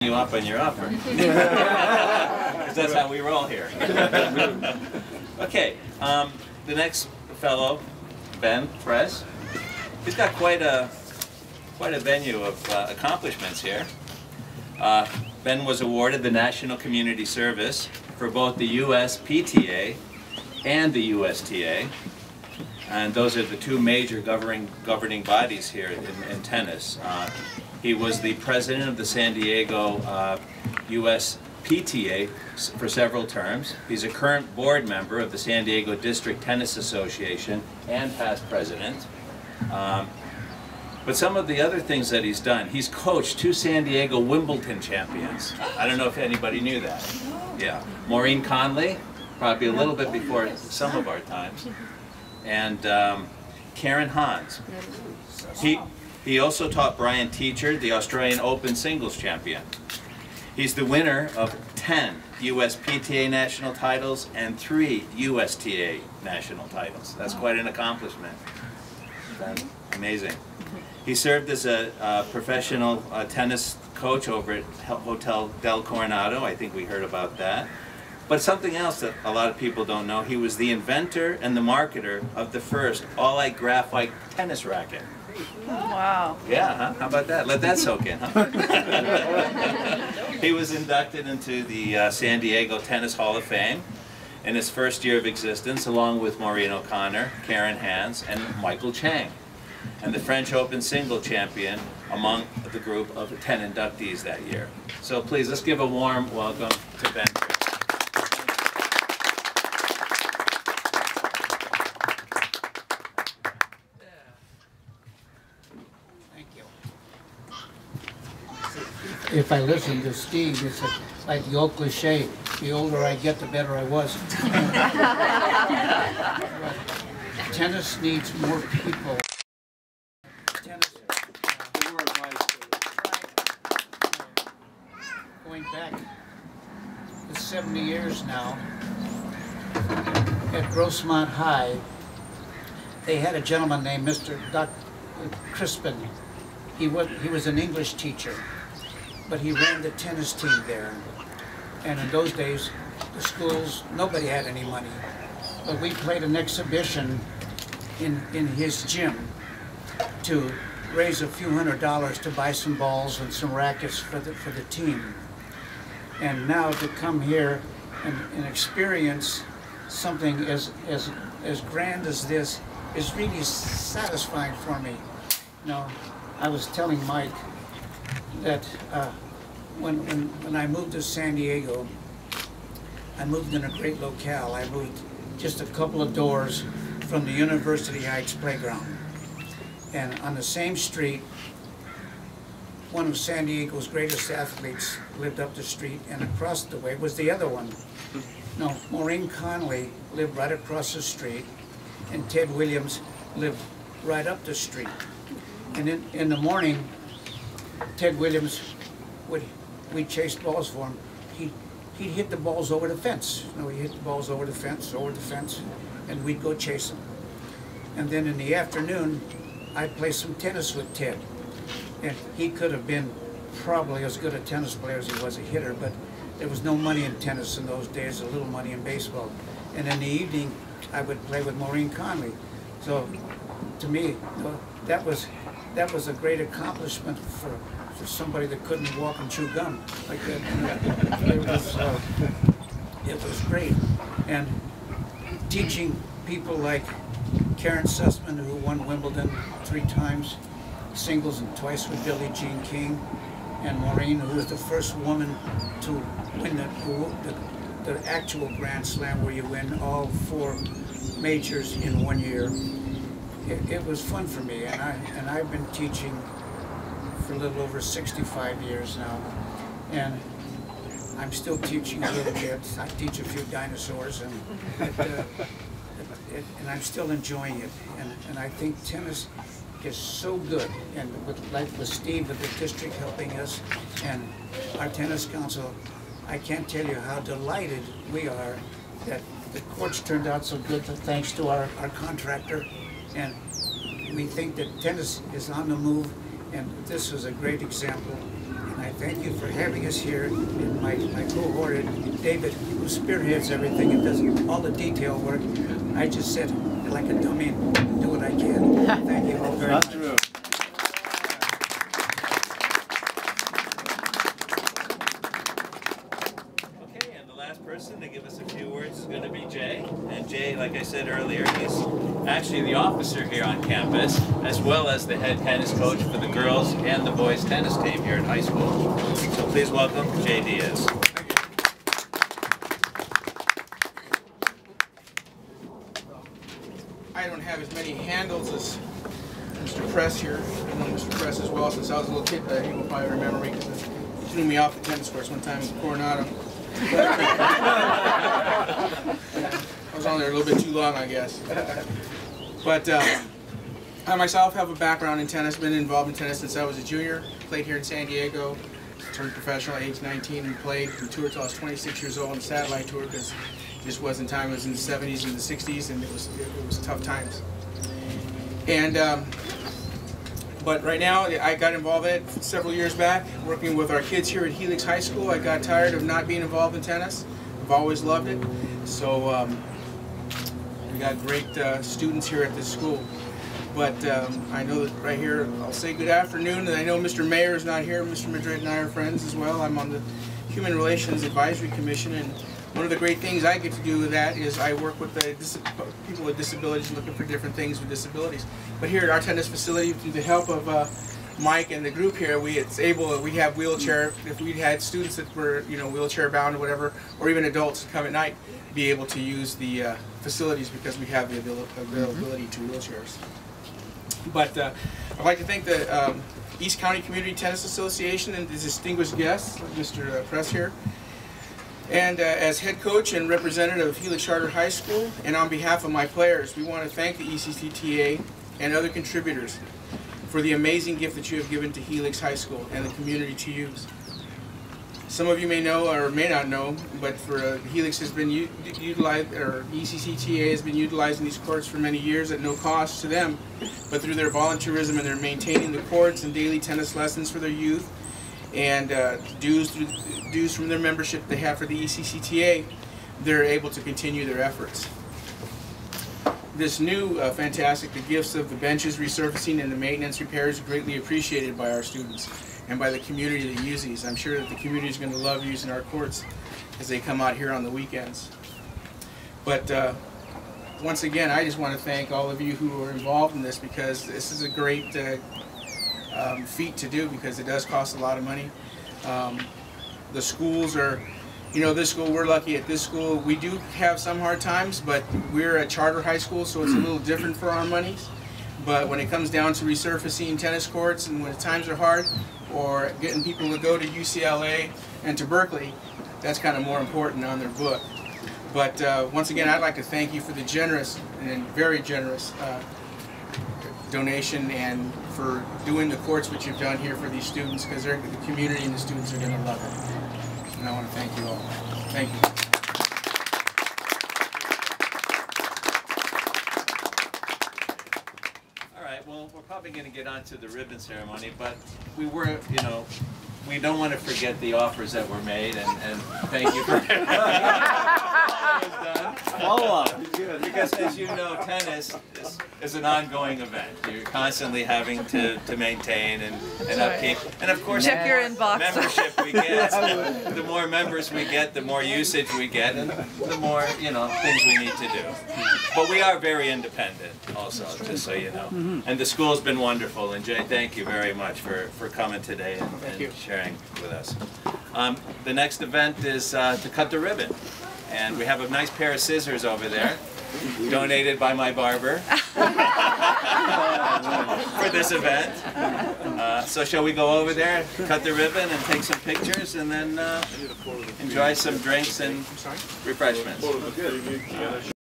You up and you're up. That's how we roll here. Okay, the next fellow, Ben Prez, he's got quite a venue of accomplishments here. Ben was awarded the National Community Service for both the USPTA and the USTA, and those are the two major governing bodies here in tennis. He was the president of the San Diego USPTA for several terms. He's a current board member of the San Diego District Tennis Association and past president. But some of the other things that he's done, he's coached two San Diego Wimbledon champions. I don't know if anybody knew that. Yeah, Maureen Connolly, probably a little bit before some of our times, and Karen Hantze. He also taught Brian Teacher, the Australian Open singles champion. He's the winner of 10 USPTA national titles and 3 USTA national titles. That's quite an accomplishment. Amazing. He served as a professional tennis coach over at Hotel del Coronado. I think we heard about that. But something else that a lot of people don't know, he was the inventor and the marketer of the first all-eye graphite tennis racket. Wow. Yeah, huh? How about that? Let that soak in, huh? He was inducted into the San Diego Tennis Hall of Fame in his first year of existence, along with Maureen O'Connor, Karen Hantze, and Michael Chang, and the French Open single champion among the group of 10 inductees that year. So please, let's give a warm welcome to Ben. If I listen to Steve, it's like the old cliche, the older I get, the better I was. Tennis needs more people. Tennis, going back to 70 years now, at Grossmont High, they had a gentleman named Mr. Kristeen. He was an English teacher, but he ran the tennis team there. And in those days, the schools, nobody had any money. But we played an exhibition in his gym to raise a few $100s to buy some balls and some rackets for the team. And now to come here and experience something as grand as this is really satisfying for me. You know, I was telling Mike that when I moved to San Diego, I moved in a great locale. I moved just a couple of doors from the University Heights playground. And on the same street, one of San Diego's greatest athletes lived up the street, and across the way was the other one. No, Maureen Connolly lived right across the street, and Ted Williams lived right up the street. And in the morning, Ted Williams, we'd chase balls for him. He'd hit the balls over the fence. You know, he'd hit the balls over the fence, and we'd go chase them. And then in the afternoon, I'd play some tennis with Ted. And he could have been probably as good a tennis player as he was a hitter, but there was no money in tennis in those days, a little money in baseball. And in the evening, I would play with Maureen Connolly. So to me, that was a great accomplishment for somebody that couldn't walk and chew gum like that. It was great. And teaching people like Karen Susman, who won Wimbledon 3 times, singles, and twice with Billie Jean King, and Maureen, who was the first woman to win the actual Grand Slam, where you win all 4 majors in 1 year. It was fun for me, and I've been teaching for a little over 65 years now, and I'm still teaching a little bit. I teach a few dinosaurs, and I'm still enjoying it. And I think tennis is so good, and with Steve with the district helping us and our tennis council, I can't tell you how delighted we are that the courts turned out so good thanks to our contractor. And we think that tennis is on the move, and this is a great example. And I thank you for having us here, and my cohort, David, who spearheads everything and does all the detail work. I just sit like a dummy and do what I can. Thank you all very much. True. Okay, and the last person to give us a few words is going to be Jay. And Jay, like I said earlier, he's actually the officer here on campus, as well as the head tennis coach for the girls and the boys tennis team here at high school. So please welcome Jay Diaz. I don't have as many handles as Mr. Press here. I know Mr. Press as well since I was a little kid. He will probably remember me because he threw me off the tennis course one time in Coronado. I was on there a little bit too long, I guess. But I myself have a background in tennis, been involved in tennis since I was a junior. Played here in San Diego, turned professional at age 19 and played and toured until I was 26 years old on satellite tour because it just wasn't time. It was in the 70s and the 60s and it was tough times. And but right now I got involved in it several years back, working with our kids here at Helix High School. I got tired of not being involved in tennis. I've always loved it. So we got great students here at this school. But I know that right here, I'll say good afternoon, and I know Mr. Mayor is not here. Mr. Madrid and I are friends as well. I'm on the Human Relations Advisory Commission, and one of the great things I get to do with that is I work with the people with disabilities looking for different things with disabilities. But here at our tennis facility, through the help of Mike and the group here, we have wheelchair. If we had students that were wheelchair bound or whatever, or even adults to come at night, be able to use the facilities because we have the availability to wheelchairs. But I'd like to thank the East County Community Tennis Association and the distinguished guests, Mr. Press here. And as head coach and representative of Helix Charter High School, and on behalf of my players, we want to thank the ECCTA and other contributors for the amazing gift that you have given to Helix High School and the community to use. Some of you may know or may not know, but for Helix has been utilized, or ECCTA has been utilizing these courts for many years at no cost to them, but through their volunteerism and their maintaining the courts and daily tennis lessons for their youth, and dues from their membership they have for the ECCTA, they're able to continue their efforts. This new fantastic, the gifts of the benches resurfacing and the maintenance repairs are greatly appreciated by our students and by the community that use these. I'm sure that the community is going to love using our courts as they come out here on the weekends. But once again, I just want to thank all of you who are involved in this because this is a great feat to do because it does cost a lot of money. The schools are, this school, we're lucky at this school. We do have some hard times, but we're a charter high school, so it's a little different for our monies. But when it comes down to resurfacing tennis courts and when the times are hard, or getting people to go to UCLA and to Berkeley, that's kind of more important on their book. But once again, I'd like to thank you for the generous and very generous donation and for doing the courts which you've done here for these students, because the community and the students are going to love it. And I want to thank you all. Thank you. Well, we're probably going to get on to the ribbon ceremony, but we were, we don't want to forget the offers that were made, and thank you for follow-up. Because as you know, tennis is an ongoing event. You're constantly having to maintain and upkeep. And of course, check your inbox. Membership we get, the more members we get, the more usage we get, and the more, things we need to do. But we are very independent also, just so you know. And the school's been wonderful, and Jay, thank you very much for coming today and sharing with us. The next event is to cut the ribbon. And we have a nice pair of scissors over there, donated by my barber for this event. So shall we go over there, cut the ribbon, and take some pictures, and then enjoy some drinks and refreshments?